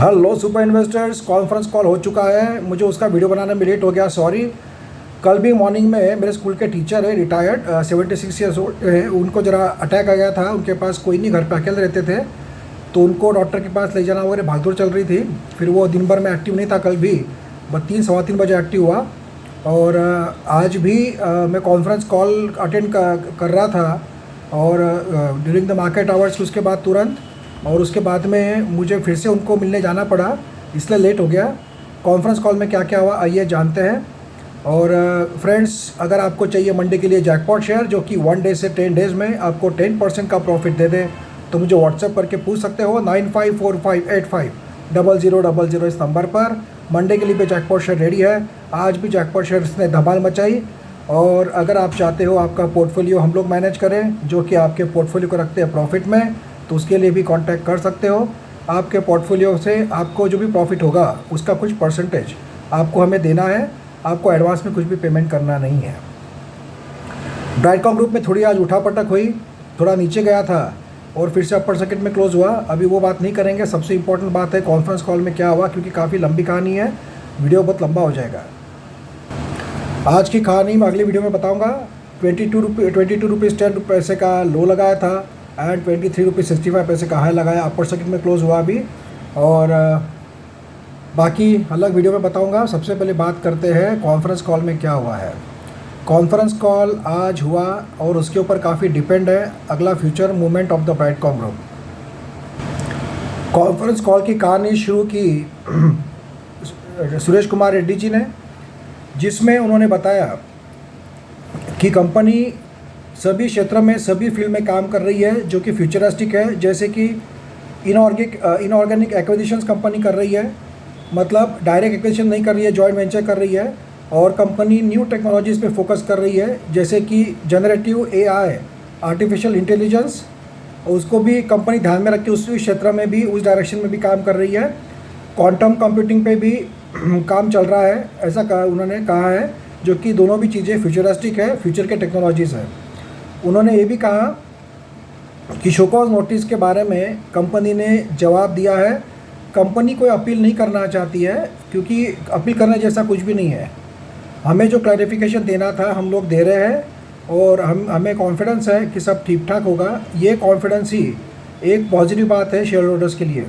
Hello super investors, conference call हो चुका है। मुझे उसका वीडियो बनाने में लेट हो गया, सॉरी। कल भी मॉर्निंग में मेरे स्कूल के टीचर है, रिटायर्ड 76 ईयर्स ओल्ड है, उनको ज़रा अटैक आ गया था। उनके पास कोई नहीं, घर पे अकेले रहते थे, तो उनको डॉक्टर के पास ले जाना वगैरह भागदौड़ चल रही थी। फिर वो दिन भर में एक्टिव नहीं था, कल भी बस 3 सवा 3 बजे एक्टिव हुआ। और आज भी मैं कॉन्फ्रेंस कॉल अटेंड कर रहा था, और ड्यूरिंग द मार्केट आवर्स उसके बाद तुरंत, और उसके बाद में मुझे फिर से उनको मिलने जाना पड़ा, इसलिए लेट हो गया। कॉन्फ्रेंस कॉल में क्या क्या हुआ आइए जानते हैं। और फ्रेंड्स, अगर आपको चाहिए मंडे के लिए जैकपॉट शेयर जो कि 1 डे से 10 डेज़ में आपको 10% का प्रॉफिट दे दे, तो मुझे व्हाट्सएप करके पूछ सकते हो 9545850000 इस नंबर पर। मंडे के लिए भी जैकपॉट शेयर रेडी है। आज भी जैकपॉट शेयर ने धमाल मचाई। और अगर आप चाहते हो आपका पोर्टफोलियो हम लोग मैनेज करें, जो कि आपके पोर्टफोलियो को रखते हैं प्रॉफिट में, तो उसके लिए भी कांटेक्ट कर सकते हो। आपके पोर्टफोलियो से आपको जो भी प्रॉफिट होगा उसका कुछ परसेंटेज आपको हमें देना है। आपको एडवांस में कुछ भी पेमेंट करना नहीं है। ब्राइटकॉम ग्रुप में थोड़ी आज उठापटक हुई, थोड़ा नीचे गया था और फिर से अपर सर्किट में क्लोज हुआ। अभी वो बात नहीं करेंगे। सबसे इम्पोर्टेंट बात है कॉन्फ्रेंस कॉल में क्या हुआ, क्योंकि काफ़ी लंबी कहानी है, वीडियो बहुत लंबा हो जाएगा। आज की कहानी मैं अगली वीडियो में बताऊँगा। 22 रुपीज़ 10 पैसे का लो लगाया था एंड 23 रुपीज़ 65 पैसे का हाई लगाया। अपर सर्किट में क्लोज हुआ अभी, और बाकी अलग वीडियो में बताऊंगा। सबसे पहले बात करते हैं कॉन्फ्रेंस कॉल में क्या हुआ है। कॉन्फ्रेंस कॉल आज हुआ और उसके ऊपर काफ़ी डिपेंड है अगला future movement of the Brightcom group. Conference call की कहानी शुरू की सुरेश कुमार रेड्डी जी ने, जिसमें उन्होंने बताया कि कंपनी सभी क्षेत्र में, सभी फील्ड में काम कर रही है जो कि फ्यूचरिस्टिक है। जैसे कि इनऑर्गेनिक एक्विजिशंस कंपनी कर रही है, मतलब डायरेक्ट एक्विजिशन नहीं कर रही है, जॉइंट वेंचर कर रही है। और कंपनी न्यू टेक्नोलॉजीज़ पे फोकस कर रही है, जैसे कि जनरेटिव एआई, आर्टिफिशियल इंटेलिजेंस, उसको भी कंपनी ध्यान में रख के उस क्षेत्र में भी, उस डायरेक्शन में भी काम कर रही है। क्वांटम कंप्यूटिंग पे भी काम चल रहा है, ऐसा उन्होंने कहा है, जो कि दोनों भी चीज़ें फ्यूचरिस्टिक है, फ्यूचर के टेक्नोलॉजीज़ है। उन्होंने ये भी कहा कि शो कॉज नोटिस के बारे में कंपनी ने जवाब दिया है। कंपनी कोई अपील नहीं करना चाहती है, क्योंकि अपील करने जैसा कुछ भी नहीं है। हमें जो क्लैरिफिकेशन देना था हम लोग दे रहे हैं, और हमें कॉन्फिडेंस है कि सब ठीक ठाक होगा। ये कॉन्फिडेंस ही एक पॉजिटिव बात है शेयर होल्डर्स के लिए।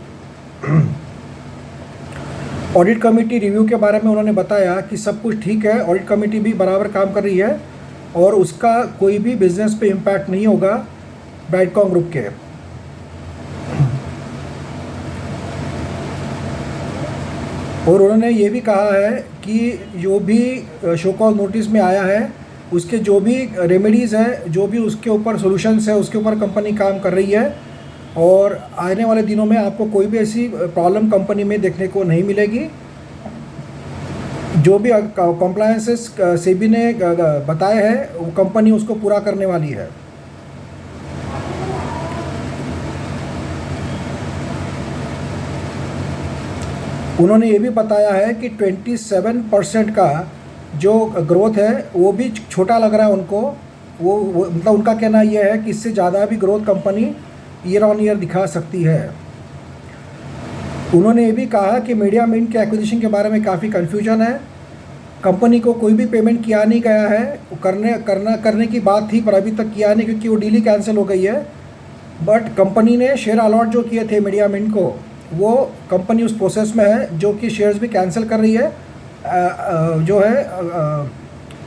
ऑडिट कमेटी रिव्यू के बारे में उन्होंने बताया कि सब कुछ ठीक है, ऑडिट कमेटी भी बराबर काम कर रही है और उसका कोई भी बिजनेस पे इम्पैक्ट नहीं होगा ब्राइटकॉम ग्रुप के। और उन्होंने ये भी कहा है कि जो भी शो कॉज नोटिस में आया है उसके जो भी रेमेडीज़ है, जो भी उसके ऊपर सॉल्यूशंस है, उसके ऊपर कंपनी काम कर रही है। और आने वाले दिनों में आपको कोई भी ऐसी प्रॉब्लम कंपनी में देखने को नहीं मिलेगी। जो भी कॉम्प्लायंसेस सेबी ने बताए हैं वो कंपनी उसको पूरा करने वाली है। उन्होंने ये भी बताया है कि 27% का जो ग्रोथ है वो भी छोटा लग रहा है उनको। वो मतलब उनका कहना ये है कि इससे ज़्यादा भी growth company year on year दिखा सकती है। उन्होंने ये भी कहा कि मीडिया मिंट के एक्विजिशन के बारे में काफ़ी कन्फ्यूजन है। कंपनी को कोई भी पेमेंट किया नहीं गया है, करने की बात थी पर अभी तक किया नहीं, क्योंकि वो डील ही कैंसिल हो गई है। बट कंपनी ने शेयर अलॉट जो किए थे मीडिया मिंट को, वो कंपनी उस प्रोसेस में है जो कि शेयर्स भी कैंसिल कर रही है, जो है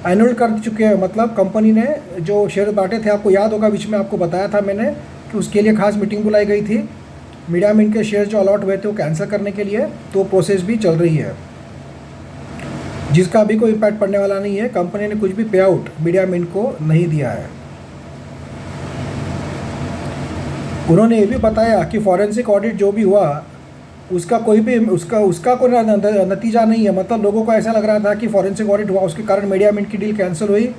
एनुअल कर चुके हैं। मतलब कंपनी ने जो शेयर बांटे थे, आपको याद होगा बीच में आपको बताया था मैंने कि उसके लिए खास मीटिंग बुलाई गई थी। मीडिया मिंट के शेयर जो अलॉट हुए थे वो कैंसिल करने के लिए, तो प्रोसेस भी चल रही है, जिसका अभी कोई इम्पैक्ट पड़ने वाला नहीं है। कंपनी ने कुछ भी पे आउट मीडिया मिंट को नहीं दिया है। उन्होंने ये भी बताया कि फॉरेंसिक ऑडिट जो भी हुआ उसका कोई भी उसका कोई नतीजा नहीं है। मतलब लोगों को ऐसा लग रहा था कि फॉरेंसिक ऑडिट हुआ उसके कारण मीडिया मिंट की डील कैंसिल हुई,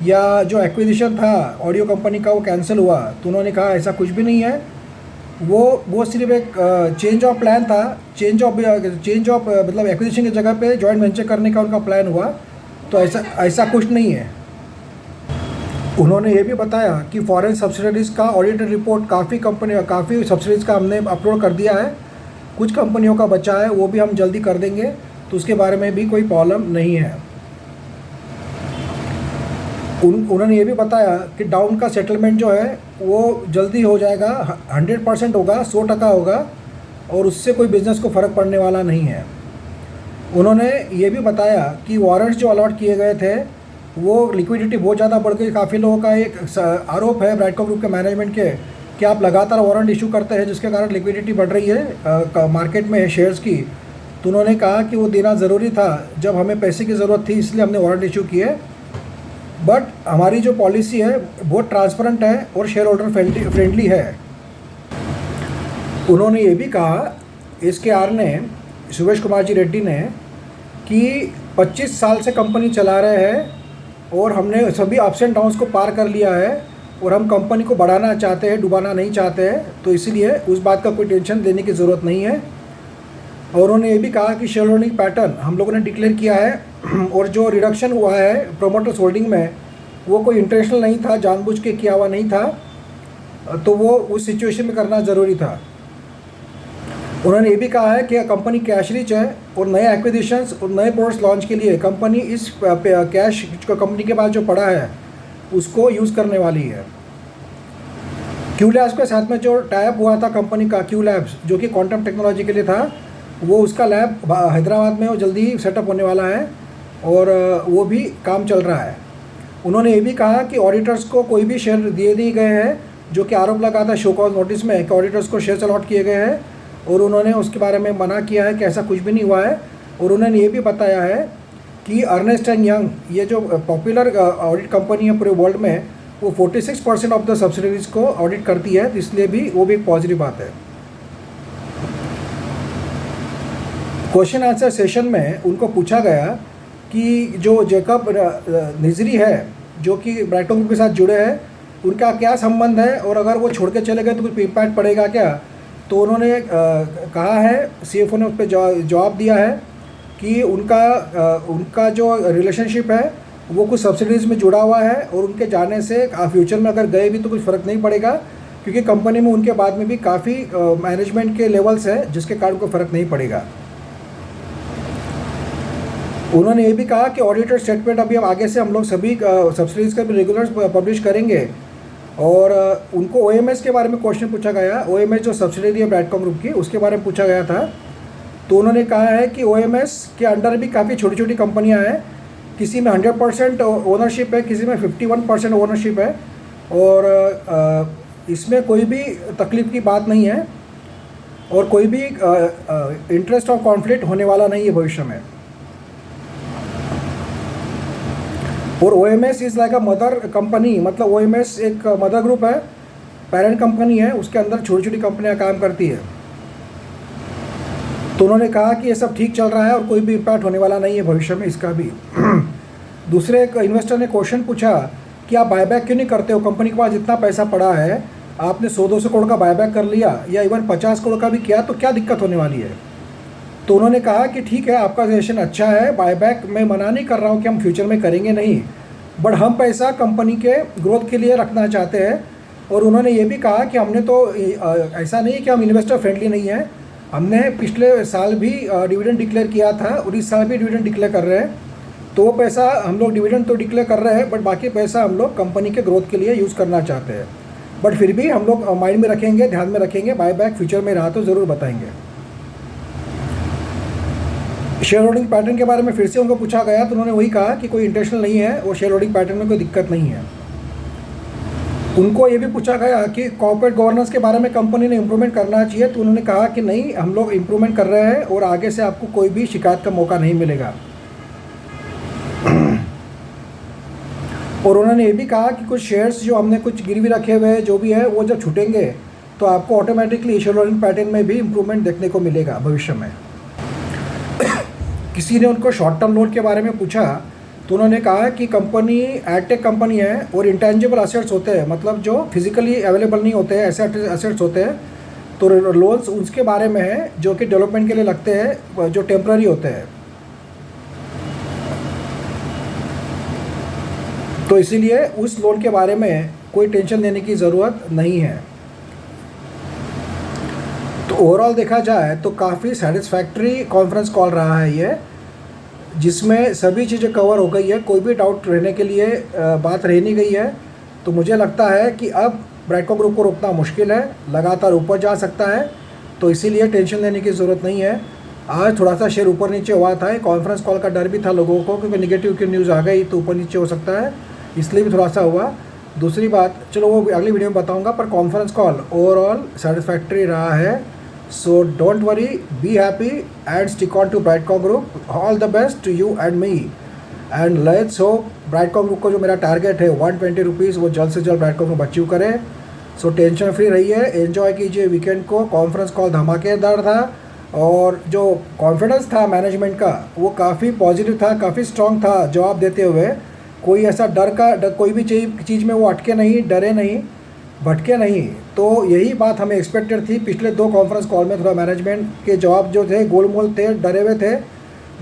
या जो एक्विजिशन था ऑडियो कंपनी का वो कैंसिल हुआ। तो उन्होंने कहा ऐसा कुछ भी नहीं है, वो सिर्फ एक चेंज ऑफ प्लान था। चेंज ऑफ मतलब एक्विजिशन की जगह पे जॉइंट वेंचर करने का उनका प्लान हुआ, तो ऐसा कुछ नहीं है। उन्होंने ये भी बताया कि फॉरेन सब्सिडरीज़ का ऑडिटेड रिपोर्ट काफ़ी सब्सिडरीज़ का हमने अपलोड कर दिया है, कुछ कंपनियों का बचा है, वो भी हम जल्दी कर देंगे, तो उसके बारे में भी कोई प्रॉब्लम नहीं है। उन्होंने ये भी बताया कि डाउन का सेटलमेंट जो है वो जल्दी हो जाएगा, 100% होगा, 100% होगा, और उससे कोई बिज़नेस को फ़र्क पड़ने वाला नहीं है। उन्होंने ये भी बताया कि वारंट्स जो अलॉट किए गए थे वो लिक्विडिटी बहुत ज़्यादा बढ़ गई। काफ़ी लोगों का एक आरोप है ब्राइटकॉम ग्रुप के मैनेजमेंट के कि आप लगातार वारंट इशू करते हैं, जिसके कारण लिक्विडिटी बढ़ रही है मार्केट में शेयर्स की। तो उन्होंने कहा कि वो देना ज़रूरी था, जब हमें पैसे की ज़रूरत थी इसलिए हमने वारंट इशू किए, बट हमारी जो पॉलिसी है बहुत ट्रांसपेरेंट है और शेयर होल्डर फ्रेंडली है। उन्होंने ये भी कहा SKR ने, सुवेश कुमार जी रेड्डी ने, कि 25 साल से कंपनी चला रहे हैं और हमने सभी अप्स एंड डाउन्स को पार कर लिया है और हम कंपनी को बढ़ाना चाहते हैं, डुबाना नहीं चाहते हैं, तो इसलिए उस बात का कोई टेंशन लेने की ज़रूरत नहीं है। और उन्होंने ये भी कहा कि शेयर होल्डिंग पैटर्न हम लोगों ने डिक्लेयर किया है और जो रिडक्शन हुआ है प्रोमोटर्स होल्डिंग में वो कोई इंटेंशनल नहीं था, जानबूझ के किया हुआ नहीं था, तो वो उस सिचुएशन में करना ज़रूरी था। उन्होंने ये भी कहा है कि कंपनी कैश रिच है और नए एक्विजिशंस और नए प्रोडक्ट्स लॉन्च के लिए कंपनी इस कैश जो कंपनी के पास जो पड़ा है उसको यूज़ करने वाली है। क्यू लैब्स के साथ में जो टाइप हुआ था कंपनी का, क्यू लैब्स जो कि क्वांटम टेक्नोलॉजी के लिए था, वो उसका लैब हैदराबाद में वो जल्दी ही सेटअप होने वाला है और वो भी काम चल रहा है। उन्होंने ये भी कहा कि ऑडिटर्स को कोई भी शेयर दिए गए हैं, जो कि आरोप लगा था शो कॉज नोटिस में कि ऑडिटर्स को शेयर अलॉट किए गए हैं, और उन्होंने उसके बारे में मना किया है कि ऐसा कुछ भी नहीं हुआ है। और उन्होंने ये भी बताया है कि अर्नेस्ट एंड यंग, ये जो पॉपुलर ऑडिट कंपनी है पूरे वर्ल्ड में, वो 46% ऑफ द सब्सिडरीज को ऑडिट करती है, इसलिए भी वो भी एक पॉजिटिव बात है। क्वेश्चन आंसर सेशन में उनको पूछा गया कि जो जेकब निजरी है जो कि ब्राइटकॉम ग्रुप के साथ जुड़े हैं, उनका क्या संबंध है और अगर वो छोड़ के चले गए तो कुछ इम्पैक्ट पड़ेगा क्या। तो उन्होंने कहा है, CFO ने उस पर जवाब दिया है कि उनका जो रिलेशनशिप है वो कुछ सब्सिडीज़ में जुड़ा हुआ है और उनके जाने से फ्यूचर में अगर गए भी तो कुछ फ़र्क नहीं पड़ेगा, क्योंकि कंपनी में उनके बाद में भी काफ़ी मैनेजमेंट के लेवल्स हैं जिसके कारण कोई फ़र्क नहीं पड़ेगा। उन्होंने ये भी कहा कि ऑडिटर स्टेटमेंट अभी हम आगे से हम लोग सभी सब्सिडीज़ का भी रेगुलर पब्लिश करेंगे। और उनको OMS के बारे में क्वेश्चन पूछा गया, OMS जो सब्सिडरी है ब्राइटकॉम ग्रुप की, उसके बारे में पूछा गया था। तो उन्होंने कहा है कि OMS के अंडर भी काफ़ी छोटी छोटी कंपनियां हैं, किसी में 100% ओनरशिप है, किसी में 51% ओनरशिप है, और इसमें कोई भी तकलीफ़ की बात नहीं है और कोई भी इंटरेस्ट ऑफ कॉन्फ्लिक्ट होने वाला नहीं है भविष्य में। और OMS is like a mother company, मतलब OMS एक मदर ग्रुप है, पेरेंट कंपनी है, उसके अंदर छोटी छोटी कंपनियां काम करती है। तो उन्होंने कहा कि ये सब ठीक चल रहा है और कोई भी इम्पैक्ट होने वाला नहीं है भविष्य में इसका भी। दूसरे एक इन्वेस्टर ने क्वेश्चन पूछा कि आप बायबैक क्यों नहीं करते हो, कंपनी के पास इतना पैसा पड़ा है, आपने 100-200 करोड़ का बायबैक कर लिया या इवन 50 करोड़ का भी किया, तो क्या दिक्कत होने वाली है। तो उन्होंने कहा कि ठीक है, आपका सजेशन अच्छा है, बायबैक मैं मना नहीं कर रहा हूँ कि हम फ्यूचर में करेंगे नहीं, बट हम पैसा कंपनी के ग्रोथ के लिए रखना चाहते हैं। और उन्होंने ये भी कहा कि हमने तो ऐसा नहीं है कि हम इन्वेस्टर फ्रेंडली नहीं हैं, हमने पिछले साल भी डिविडेंड डिक्लेयर किया था और इस साल भी डिविडेंड डिक्लेयर कर रहे हैं। तो वो पैसा हम लोग डिविडेंड तो डिक्लेयर कर रहे हैं, बट बाकी पैसा हम लोग कंपनी के ग्रोथ के लिए यूज़ करना चाहते हैं। बट फिर भी हम लोग माइंड में रखेंगे, ध्यान में रखेंगे, बायबैक फ्यूचर में रहा तो ज़रूर बताएंगे। शेयर होल्डिंग पैटर्न के बारे में फिर से उनको पूछा गया, तो उन्होंने वही कहा कि कोई इंटेंशनल नहीं है और शेयर होल्डिंग पैटर्न में कोई दिक्कत नहीं है। उनको ये भी पूछा गया कि कॉर्पोरेट गवर्नेंस के बारे में कंपनी ने इम्प्रूवमेंट करना चाहिए, तो उन्होंने कहा कि नहीं, हम लोग इम्प्रूवमेंट कर रहे हैं और आगे से आपको कोई भी शिकायत का मौका नहीं मिलेगा। और उन्होंने ये भी कहा कि कुछ शेयर्स जो हमने कुछ गिरवी रखे हुए हैं जो भी है, वो जब छूटेंगे तो आपको ऑटोमेटिकली शेयर होल्डिंग पैटर्न में भी इम्प्रूवमेंट देखने को मिलेगा भविष्य में। किसी ने उनको शॉर्ट टर्म लोन के बारे में पूछा, तो उन्होंने कहा कि कंपनी एडटेक कंपनी है और इंटेंजिबल असेट्स होते हैं, मतलब जो फिजिकली अवेलेबल नहीं होते हैं, ऐसे असेट्स होते हैं, तो लोन्स उसके बारे में है जो कि डेवलपमेंट के लिए लगते हैं, जो टेम्पररी होते हैं। तो इसीलिए उस लोन के बारे में कोई टेंशन लेने की ज़रूरत नहीं है। तो ओवरऑल देखा जाए तो काफ़ी सेटिस्फैक्ट्री कॉन्फ्रेंस कॉल रहा है ये, जिसमें सभी चीज़ें कवर हो गई है, कोई भी डाउट रहने के लिए बात रह नहीं गई है। तो मुझे लगता है कि अब ब्राइटकॉम ग्रुप को रोकना मुश्किल है, लगातार ऊपर जा सकता है, तो इसीलिए टेंशन लेने की ज़रूरत नहीं है। आज थोड़ा सा शेयर ऊपर नीचे हुआ था, कॉन्फ्रेंस कॉल का डर भी था लोगों को, क्योंकि निगेटिव की न्यूज़ आ गई तो ऊपर नीचे हो सकता है, इसलिए भी थोड़ा सा हुआ। दूसरी बात चलो वो अगली वीडियो में बताऊंगा, पर कॉन्फ्रेंस कॉल ओवरऑल सेटिस्फैक्ट्री रहा है। So don't worry, be happy and stick on to Brightcom Group. All the best to you and me, and let's hope Brightcom Group को जो मेरा टारगेट है 120 रुपीज़, वो जल्द से जल्द ब्राइटकॉम ग्रुप अचीव करे। सो टेंशन फ्री रहिए, एंजॉय कीजिए वीकेंड को। कॉन्फ्रेंस कॉल धमाकेदार था, और जो कॉन्फिडेंस था मैनेजमेंट का वो काफ़ी पॉजिटिव था, काफ़ी स्ट्रॉन्ग था जवाब देते हुए। कोई ऐसा कोई भी चीज़ में वो अटके नहीं, डरे नहीं, भटके नहीं। तो यही बात हमें एक्सपेक्टेड थी। पिछले 2 कॉन्फ्रेंस कॉल में थोड़ा मैनेजमेंट के जवाब जो थे गोलमोल थे, डरे हुए थे,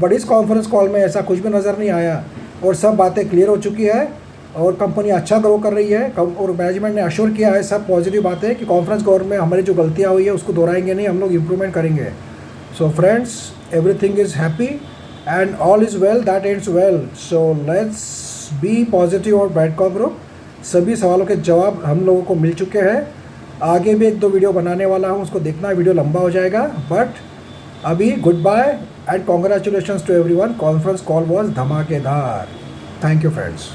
बट इस कॉन्फ्रेंस कॉल में ऐसा कुछ भी नज़र नहीं आया और सब बातें क्लियर हो चुकी है और कंपनी अच्छा ग्रो कर रही है। और मैनेजमेंट ने अश्योर किया है सब पॉजिटिव बातें कि कॉन्फ्रेंस कॉल में हमारी जो गलतियाँ हुई है उसको दोहराएंगे नहीं, हम लोग इम्प्रूवमेंट करेंगे। So friends, everything is happy and all is well that ends well. So let's be positive और ब्राइटकॉम ग्रुप। सभी सवालों के जवाब हम लोगों को मिल चुके हैं। आगे भी 1-2 वीडियो बनाने वाला हूँ, उसको देखना, वीडियो लंबा हो जाएगा। बट अभी good bye and congratulations to everyone. Conference call was धमाकेदार। Thank you friends.